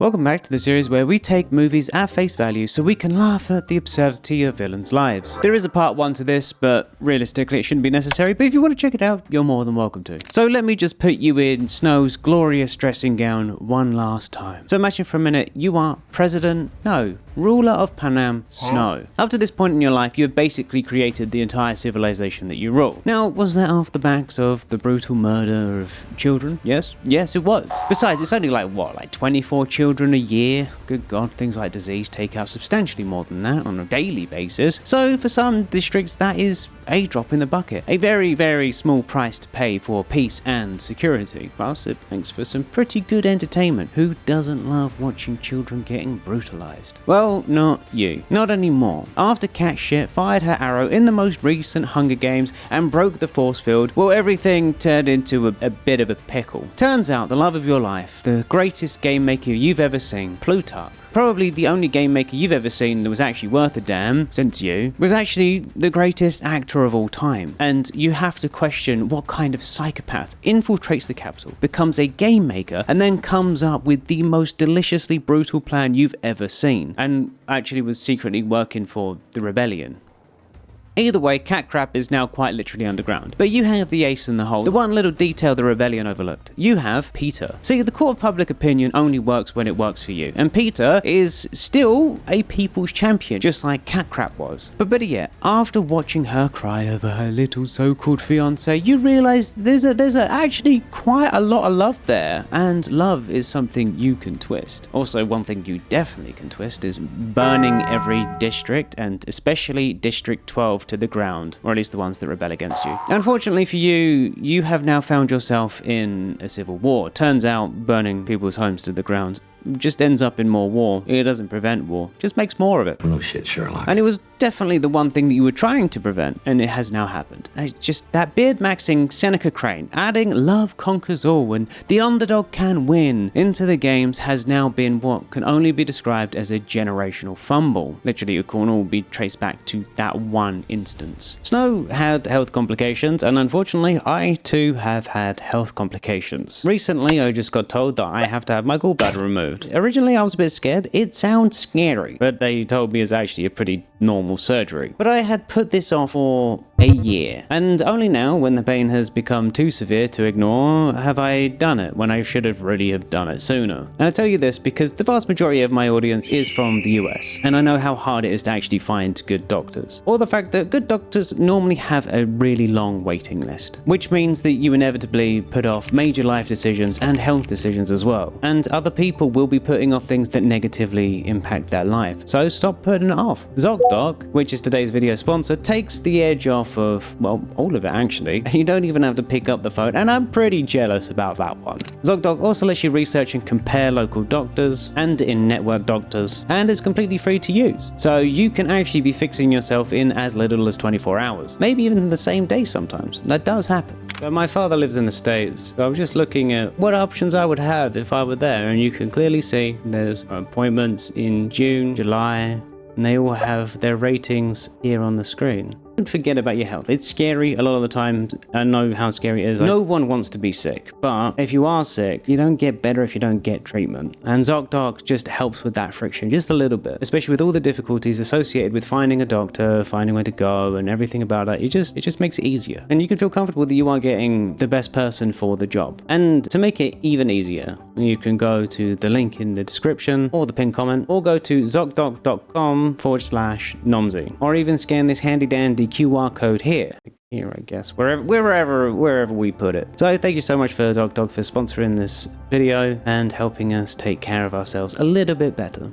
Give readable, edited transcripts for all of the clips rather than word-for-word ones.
Welcome back to the series where we take movies at face value so we can laugh at the absurdity of villains' lives. There is a part 1 to this, but realistically it shouldn't be necessary, but if you want to check it out, you're more than welcome to. So let me just put you in Snow's glorious dressing gown one last time. So imagine for a minute you are ruler of Panam, Snow. Up to this point in your life, you have basically created the entire civilization that you rule. Now, was that off the backs of the brutal murder of children? Yes, it was. Besides, it's only like 24 children a year? Good God, things like disease take out substantially more than that on a daily basis. So for some districts, that is a drop in the bucket. A very, very small price to pay for peace and security. Plus, it makes for some pretty good entertainment. Who doesn't love watching children getting brutalized? Well, not you. Not anymore. After Cat Shit fired her arrow in the most recent Hunger Games and broke the force field, well, everything turned into a bit of a pickle. Turns out the love of your life, the greatest game maker you've ever seen, Plutarch, probably the only game maker you've ever seen that was actually worth a damn, since you, was actually the greatest actor of all time. And you have to question what kind of psychopath infiltrates the capital, becomes a game maker, and then comes up with the most deliciously brutal plan you've ever seen, and actually was secretly working for the rebellion. Either way, cat crap is now quite literally underground. But you have the ace in the hole, the one little detail the rebellion overlooked. You have Peter. See, the court of public opinion only works when it works for you. And Peter is still a people's champion, just like cat crap was. But better yet, after watching her cry over her little so-called fiance, you realize there's actually quite a lot of love there. And love is something you can twist. Also, one thing you definitely can twist is burning every district, and especially District 12 to the ground, or at least the ones that rebel against you. Unfortunately for you, you have now found yourself in a civil war. Turns out burning people's homes to the ground just ends up in more war. It doesn't prevent war, just makes more of it. No shit, Sherlock. And it was definitely the one thing that you were trying to prevent, and it has now happened. It's just that beard-maxing Seneca Crane, adding love conquers all and the underdog can win into the games has now been what can only be described as a generational fumble. Literally, it can all be traced back to that one instance. Snow had health complications, and unfortunately, I too have had health complications. Recently, I just got told that I have to have my gallbladder removed. Originally, I was a bit scared. It sounds scary, but they told me it's actually a pretty normal surgery. But I had put this off for a year, and only now, when the pain has become too severe to ignore, have I done it, when I should have really have done it sooner. And I tell you this because the vast majority of my audience is from the US, and I know how hard it is to actually find good doctors, or the fact that good doctors normally have a really long waiting list, which means that you inevitably put off major life decisions and health decisions as well, and other people will be putting off things that negatively impact their life. So stop putting it off. ZocDoc, which is today's video sponsor, takes the edge off of, well, all of it actually, and you don't even have to pick up the phone, and I'm pretty jealous about that one. ZocDoc also lets you research and compare local doctors and in-network doctors, and is completely free to use. So you can actually be fixing yourself in as little as 24 hours, maybe even the same day sometimes. That does happen. But my father lives in the States, so I was just looking at what options I would have if I were there, and you can clearly see there's appointments in June, July, and they all have their ratings here on the screen. Don't forget about your health. It's scary a lot of the time. I know how scary it is. No one wants to be sick, but if you are sick, you don't get better if you don't get treatment. And ZocDoc just helps with that friction just a little bit, especially with all the difficulties associated with finding a doctor, finding where to go, and everything about that. It just makes it easier. And you can feel comfortable that you are getting the best person for the job. And to make it even easier, you can go to the link in the description or the pinned comment, or go to zocdoc.com/nomsy, or even scan this handy dandy QR code here, I guess, wherever we put it. So thank you so much for ZocDoc for sponsoring this video and helping us take care of ourselves a little bit better.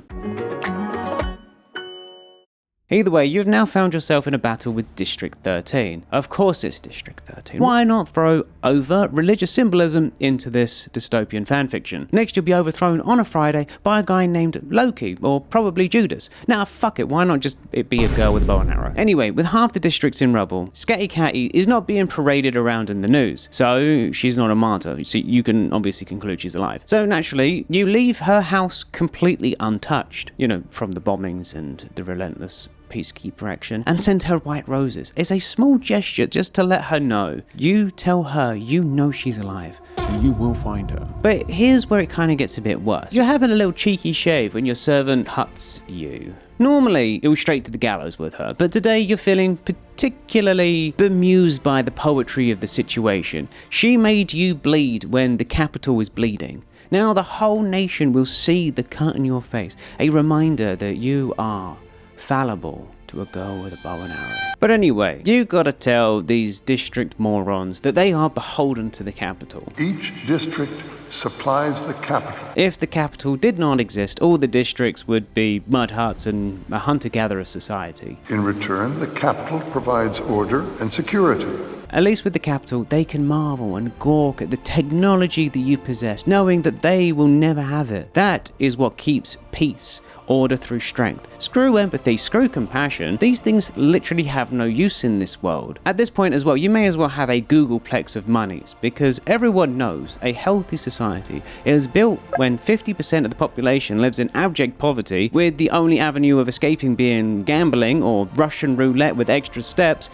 Either way, you've now found yourself in a battle with District 13. Of course it's District 13. Why not throw overt religious symbolism into this dystopian fanfiction? Next, you'll be overthrown on a Friday by a guy named Loki, or probably Judas. Now, fuck it, why not just it be a girl with a bow and arrow? Anyway, with half the districts in rubble, Scatty Catty is not being paraded around in the news, so she's not a martyr. So you can obviously conclude she's alive. So naturally, you leave her house completely untouched, you know, from the bombings and the relentless peacekeeper action and send her white roses. It's a small gesture just to let her know. You tell her you know she's alive. And you will find her. But here's where it kind of gets a bit worse. You're having a little cheeky shave when your servant cuts you. Normally, it was straight to the gallows with her, but today you're feeling particularly bemused by the poetry of the situation. She made you bleed when the capital is bleeding. Now the whole nation will see the cut in your face, a reminder that you are fallible to a girl with a bow and arrow. But anyway, you gotta tell these district morons that they are beholden to the capital. Each district supplies the capital. If the capital did not exist, all the districts would be mud huts and a hunter-gatherer society. In return, the capital provides order and security. At least with the capital, they can marvel and gawk at the technology that you possess, knowing that they will never have it. That is what keeps peace. Order through strength. Screw empathy, screw compassion. These things literally have no use in this world. At this point as well, you may as well have a Googleplex of monies, because everyone knows a healthy society is built when 50% of the population lives in abject poverty, with the only avenue of escaping being gambling or Russian roulette with extra steps,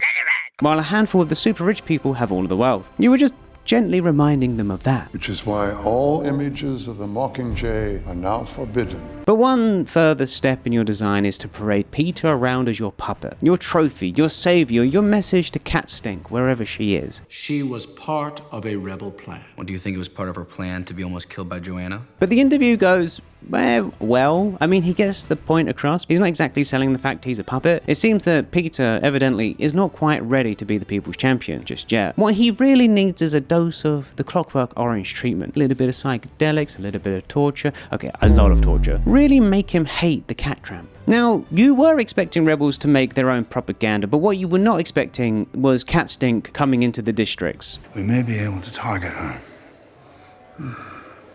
while a handful of the super rich people have all of the wealth. You were just gently reminding them of that. Which is why all images of the Mockingjay are now forbidden. But one further step in your design is to parade Peter around as your puppet, your trophy, your savior, your message to Cat Stink wherever she is. She was part of a rebel plan. Well, do you think it was part of her plan to be almost killed by Joanna? But the interview goes, well, I mean, he gets the point across. He's not exactly selling the fact he's a puppet. It seems that Peter, evidently, is not quite ready to be the people's champion just yet. What he really needs is a dose of the Clockwork Orange treatment. A little bit of psychedelics, a little bit of torture. Okay, a lot of torture. Really make him hate the cat tramp. Now, you were expecting rebels to make their own propaganda, but what you were not expecting was Cat Stink coming into the districts. We may be able to target her.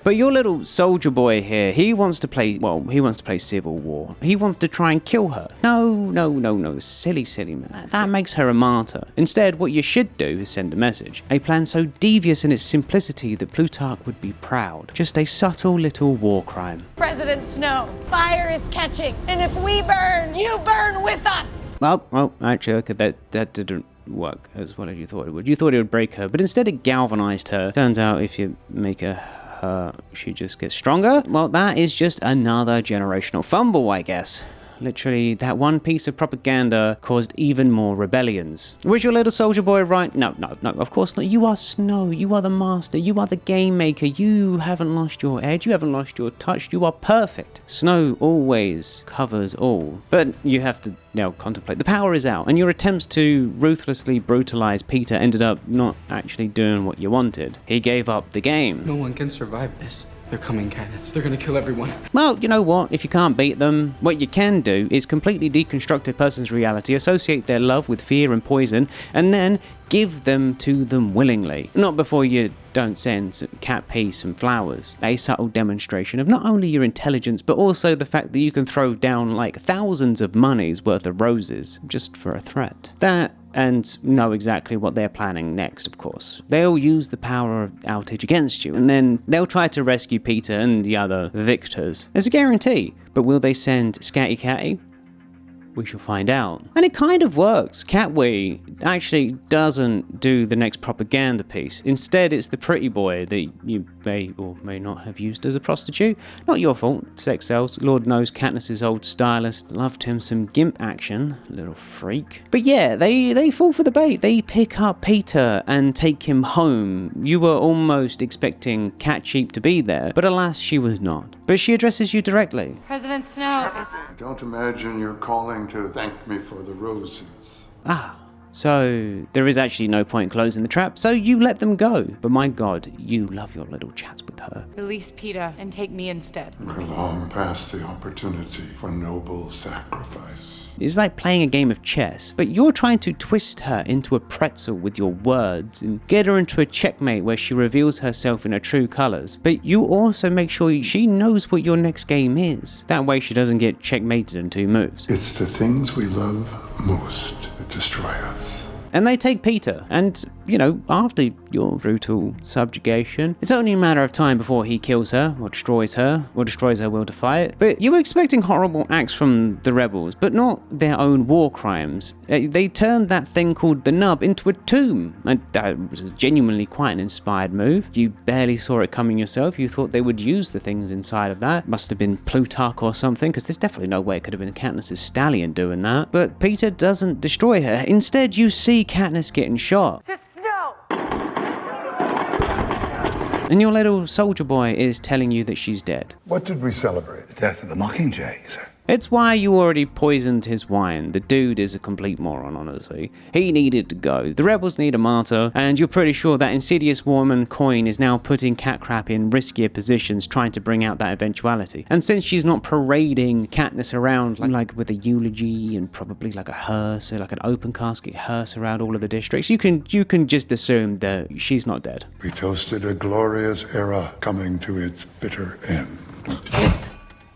But your little soldier boy here, he wants to play Civil War. He wants to try and kill her. No, silly man. That makes her a martyr. Instead, what you should do is send a message. A plan so devious in its simplicity that Plutarch would be proud. Just a subtle little war crime. President Snow, fire is catching, and if we burn, you burn with us! Well, actually, okay, that didn't work as well as you thought it would. You thought it would break her, but instead it galvanized her. Turns out if you make her she just gets stronger. Well, that is just another generational fumble, I guess. Literally, that one piece of propaganda caused even more rebellions. Was your little soldier boy right? No, of course not. You are Snow. You are the master. You are the game maker. You haven't lost your edge. You haven't lost your touch. You are perfect. Snow always covers all. But you have to now contemplate. The power is out, and your attempts to ruthlessly brutalize Peter ended up not actually doing what you wanted. He gave up the game. No one can survive this. They're coming, Katniss. They're gonna kill everyone. Well, you know what? If you can't beat them, what you can do is completely deconstruct a person's reality, associate their love with fear and poison, and then give them to them willingly. Not before you don't send Cat P some flowers. A subtle demonstration of not only your intelligence, but also the fact that you can throw down like thousands of monies worth of roses just for a threat. That, and know exactly what they're planning next, of course. They'll use the power of outage against you, and then they'll try to rescue Peter and the other victors. There's a guarantee, but will they send Scatty Catty? We shall find out. And it kind of works. Catwee actually doesn't do the next propaganda piece. Instead, it's the pretty boy that you may or may not have used as a prostitute. Not your fault. Sex sells. Lord knows Katniss's old stylist loved him some gimp action. Little freak. But yeah, they fall for the bait. They pick up Peter and take him home. You were almost expecting Cat Sheep to be there, but alas, she was not. But she addresses you directly. President Snow, I don't imagine you're calling to thank me for the roses. So there is actually no point closing the trap, so you let them go. But my God, you love your little chats with her. release Peter and take me instead. We're long past the opportunity for noble sacrifice. It's like playing a game of chess, but you're trying to twist her into a pretzel with your words and get her into a checkmate where she reveals herself in her true colors. But you also make sure she knows what your next game is. That way she doesn't get checkmated in 2 moves. It's the things we love most that destroy us. And they take Peter, and after your brutal subjugation, it's only a matter of time before he kills her, or destroys her will to fight. But you were expecting horrible acts from the rebels, but not their own war crimes. They turned that thing called the Nub into a tomb, and that was genuinely quite an inspired move. You barely saw it coming yourself. You thought they would use the things inside of that. Must have been Plutarch or something, because there's definitely no way it could have been Katniss's stallion doing that. But Peter doesn't destroy her. Instead, you see Katniss getting shot. And your little soldier boy is telling you that she's dead. What did we celebrate? The death of the Mockingjay, sir. It's why you already poisoned his wine. The dude is a complete moron, honestly. He needed to go. The rebels need a martyr, and you're pretty sure that insidious woman Coin is now putting Cat Crap in riskier positions trying to bring out that eventuality. And since she's not parading Katniss around like with a eulogy and probably like a hearse, like an open casket hearse around all of the districts, you can just assume that she's not dead. We toasted a glorious era coming to its bitter end.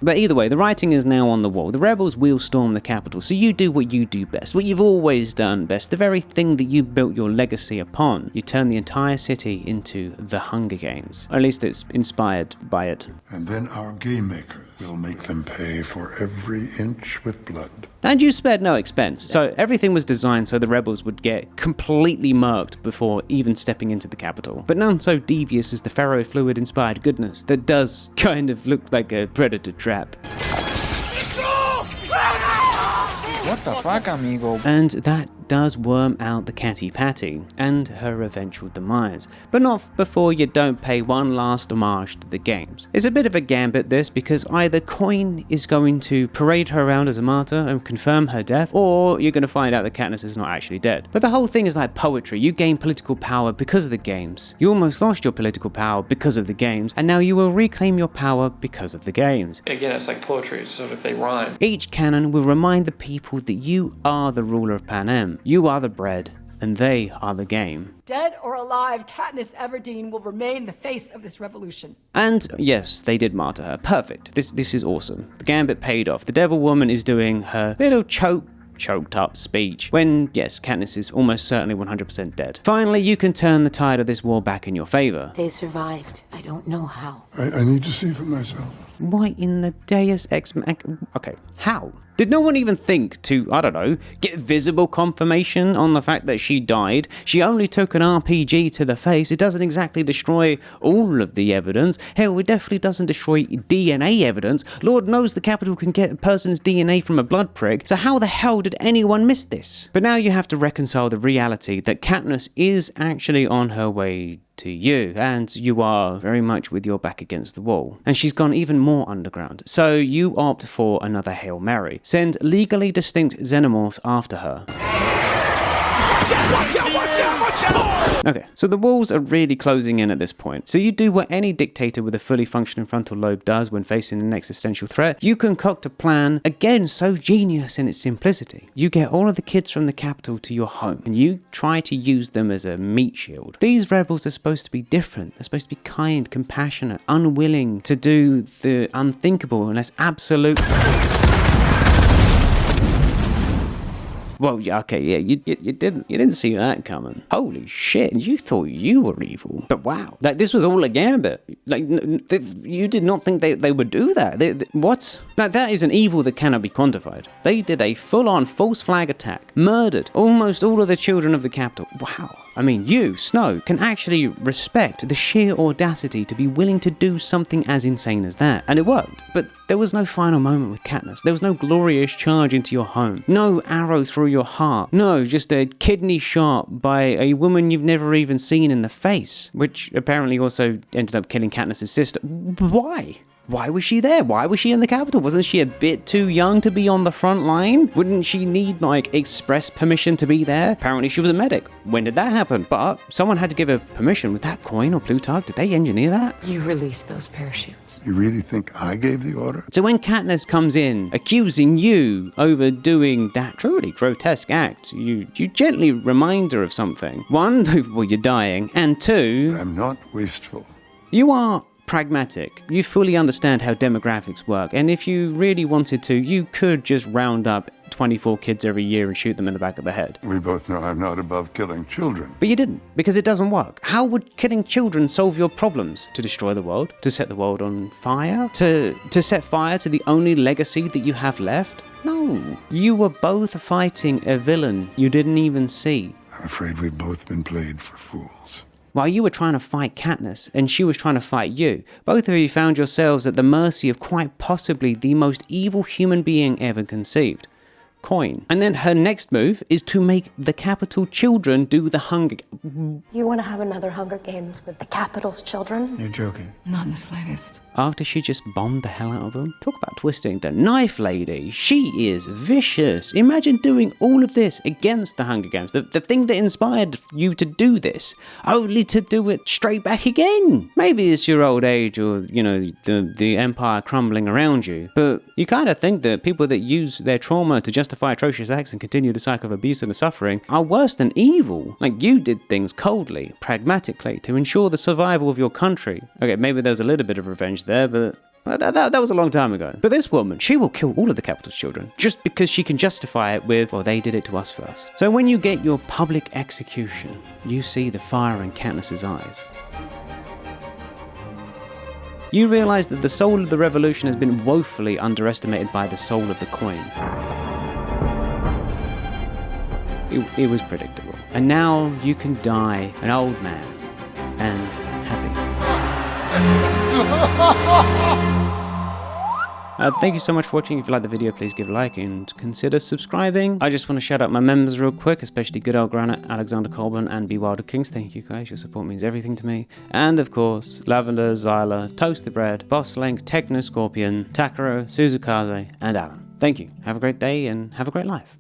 But either way, the writing is now on the wall. The rebels will storm the capital, so you do what you do best, what you've always done best, the very thing that you built your legacy upon. You turn the entire city into the Hunger Games. Or at least it's inspired by it. And then our game makers will make them pay for every inch with blood. And you spared no expense, so everything was designed so the rebels would get completely murked before even stepping into the capital. But none so devious as the ferrofluid-inspired goodness that does kind of look like a predator trap. What the fuck, amigo? And that does worm out the Catty Patty and her eventual demise, but not before you don't pay one last homage to the games. It's a bit of a gambit this, because either Coin is going to parade her around as a martyr and confirm her death, or you're going to find out that Katniss is not actually dead. But the whole thing is like poetry. You gain political power because of the games. You almost lost your political power because of the games, and now you will reclaim your power because of the games. Again, it's like poetry, so if they rhyme. Each canon will remind the people that you are the ruler of Panem. You are the bread, and they are the game. Dead or alive, Katniss Everdeen will remain the face of this revolution. And yes, they did martyr her. Perfect. This is awesome. The gambit paid off. The devil woman is doing her little choked up speech when, yes, Katniss is almost certainly 100% dead. Finally, you can turn the tide of this war back in your favor. They survived. I don't know how. I need to see for myself. Why in the Deus Ex Machina? Okay, how? Did no one even think to, I don't know, get visible confirmation on the fact that she died? She only took an RPG to the face. It doesn't exactly destroy all of the evidence. Hell, it definitely doesn't destroy DNA evidence. Lord knows the Capitol can get a person's DNA from a blood prick, so how the hell did anyone miss this? But now you have to reconcile the reality that Katniss is actually on her way to you, and you are very much with your back against the wall. And she's gone even more underground, so you opt for another Hail Mary. Send legally distinct xenomorphs after her. Okay, so the walls are really closing in at this point. So you do what any dictator with a fully functioning frontal lobe does when facing an existential threat. You concoct a plan, again so genius in its simplicity. You get all of the kids from the capital to your home, and you try to use them as a meat shield. These rebels are supposed to be different. They're supposed to be kind, compassionate, unwilling to do the unthinkable unless absolute... Well, yeah, okay, yeah, you didn't see that coming. Holy shit, you thought you were evil. But wow, like this was all a gambit. Like, you did not think they would do that. What? Like, that is an evil that cannot be quantified. They did a full-on false flag attack, murdered almost all of the children of the capital. Wow. I mean, you, Snow, can actually respect the sheer audacity to be willing to do something as insane as that. And it worked. But there was no final moment with Katniss. There was no glorious charge into your home. No arrow through your heart. No, just a kidney shot by a woman you've never even seen in the face. Which apparently also ended up killing Katniss' sister. Why? Why was she there? Why was she in the capital? Wasn't she a bit too young to be on the front line? Wouldn't she need, like, express permission to be there? Apparently she was a medic. When did that happen? But someone had to give her permission. Was that Coin or Plutarch? Did they engineer that? You released those parachutes. You really think I gave the order? So when Katniss comes in, accusing you over doing that truly grotesque act, you gently remind her of something. One, well, you're dying, and two... I'm not wasteful. You are pragmatic. You fully understand how demographics work, and if you really wanted to, you could just round up 24 kids every year and shoot them in the back of the head. We both know I'm not above killing children. But you didn't, because it doesn't work. How would killing children solve your problems? To destroy the world? To set the world on fire? To set fire to the only legacy that you have left? No. You were both fighting a villain you didn't even see. I'm afraid we've both been played for fools. While you were trying to fight Katniss and she was trying to fight you, both of you found yourselves at the mercy of quite possibly the most evil human being ever conceived. Coin. And then her next move is to make the Capitol children do the Hunger Games. You want to have another Hunger Games with the Capitol's children? You're joking. Not in the slightest. After she just bombed the hell out of them? Talk about twisting the knife, lady. She is vicious. Imagine doing all of this against the Hunger Games. The thing that inspired you to do this, only to do it straight back again. Maybe it's your old age or, you know, the empire crumbling around you. But you kind of think that people that use their trauma to justify atrocious acts and continue the cycle of abuse and suffering are worse than evil. Like, you did things coldly, pragmatically, to ensure the survival of your country. Okay, maybe there's a little bit of revenge there, but that was a long time ago. But this woman, she will kill all of the Capitol's children just because she can justify it with, well, they did it to us first. So when you get your public execution, you see the fire in Katniss's eyes. You realize that the soul of the revolution has been woefully underestimated by the soul of the coin. It was predictable. And now you can die an old man and happy. Thank you so much for watching. If you liked the video, please give a like and consider subscribing. I just want to shout out my members real quick, especially Good Old Granite, Alexander Colburn, and Be Wilder Kings. Thank you guys, your support means everything to me. And of course, Lavender, Zyla, Toast the Bread, Boss Link, Techno Scorpion, Takaro, Suzukaze, and Alan. Thank you. Have a great day and have a great life.